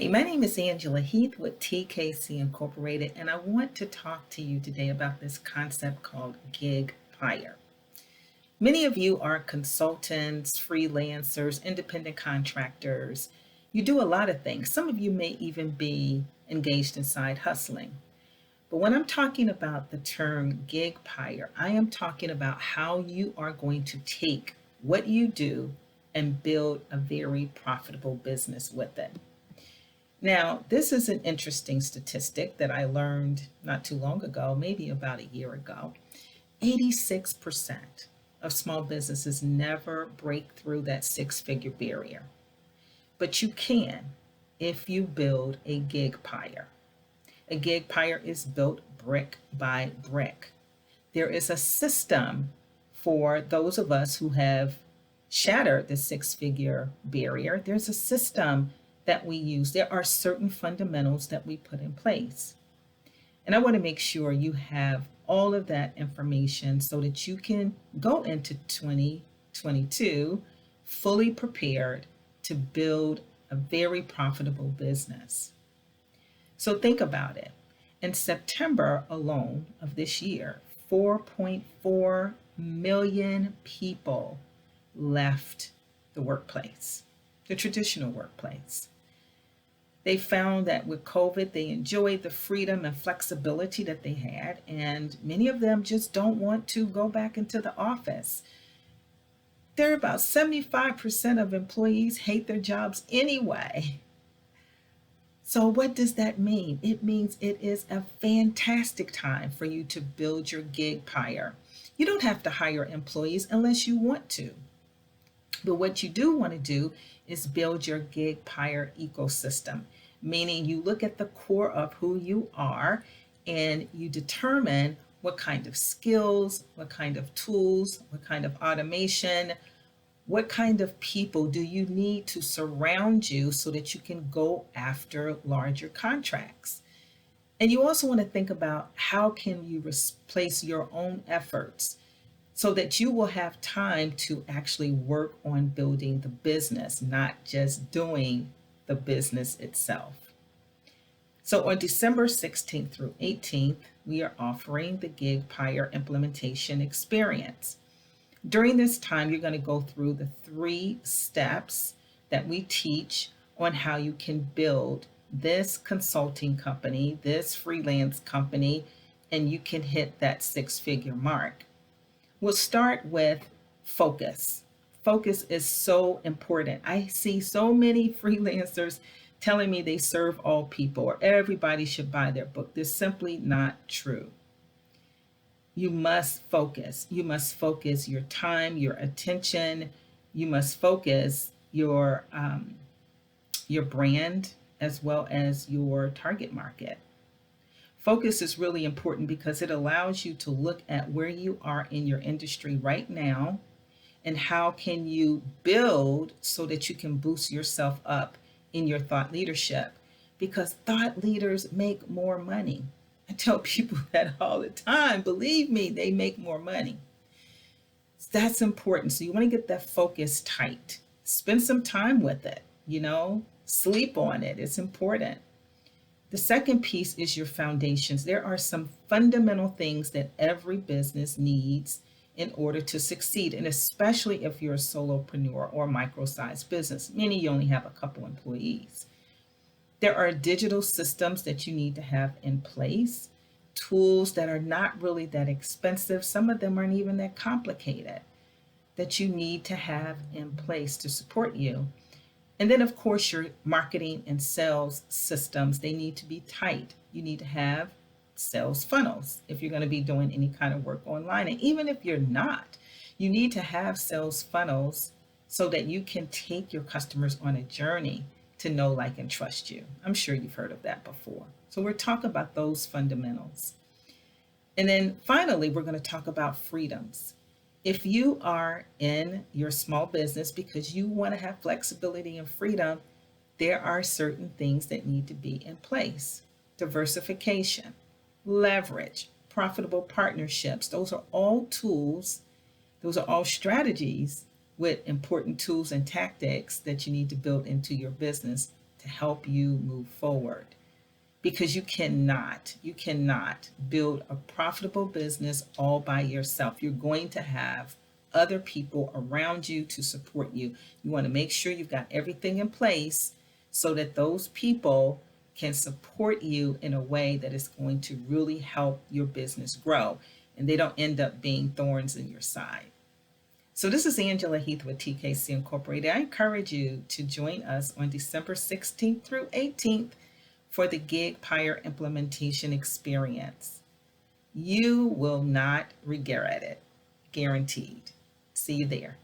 Hey, my name is Angela Heath with TKC Incorporated, and I want to talk to you today about this concept called Gigpire. Many of you are consultants, freelancers, independent contractors. You do a lot of things. Some of you may even be engaged in side hustling. But when I'm talking about the term Gigpire, I am talking about how you are going to take what you do and build a very profitable business with it. Now, this is an interesting statistic that I learned not too long ago, maybe about a year ago. 86% of small businesses never break through that six-figure barrier. But you can if you build a Gigpire. A Gigpire is built brick by brick. There is a system for those of us who have shattered the six-figure barrier. There's a system that we use. There are certain fundamentals that we put in place. And I want to make sure you have all of that information so that you can go into 2022 fully prepared to build a very profitable business. So think about it. In September alone of this year, 4.4 million people left the workplace, the traditional workplace. They found that with COVID, they enjoyed the freedom and flexibility that they had, and many of them just don't want to go back into the office. There are about 75% of employees hate their jobs anyway. So what does that mean? It means it is a fantastic time for you to build your Gigpire. You don't have to hire employees unless you want to. But what you do want to do is build your Gigpire ecosystem, meaning you look at the core of who you are and you determine what kind of skills, what kind of tools, what kind of automation, what kind of people do you need to surround you so that you can go after larger contracts. And you also want to think about how can you replace your own efforts so that you will have time to actually work on building the business, not just doing the business itself. So on December 16th through 18th, we are offering the Gigpire implementation experience. During this time, you're going to go through the 3 steps that we teach on how you can build this consulting company, this freelance company, and you can hit that 6-figure mark. We'll start with focus. Focus is so important. I see so many freelancers telling me they serve all people or everybody should buy their book. This is simply not true. You must focus. You must focus your time, your attention. You must focus your brand as well as your target market. Focus is really important because it allows you to look at where you are in your industry right now and how can you build so that you can boost yourself up in your thought leadership, because thought leaders make more money. I tell people that all the time. Believe me, they make more money. That's important. So you want to get that focus tight. Spend some time with it, sleep on it. It's important. The second piece is your foundations. There are some fundamental things that every business needs in order to succeed, and especially if you're a solopreneur or micro-sized business, meaning you only have a couple employees. There are digital systems that you need to have in place, tools that are not really that expensive. Some of them aren't even that complicated that you need to have in place to support you. And then, of course, your marketing and sales systems, they need to be tight. You need to have sales funnels if you're going to be doing any kind of work online. And even if you're not, you need to have sales funnels so that you can take your customers on a journey to know, like, and trust you. I'm sure you've heard of that before. So we're talking about those fundamentals. And then finally, we're going to talk about freedoms. If you are in your small business because you want to have flexibility and freedom, there are certain things that need to be in place. Diversification, leverage, profitable partnerships. Those are all tools. Those are all strategies with important tools and tactics that you need to build into your business to help you move forward, because you cannot build a profitable business all by yourself. You're going to have other people around you to support you. You want to make sure you've got everything in place so that those people can support you in a way that is going to really help your business grow, and they don't end up being thorns in your side. So this is Angela Heath with TKC Incorporated. I encourage you to join us on December 16th through 18th for the Gigpire implementation experience. You will not regret it, guaranteed. See you there.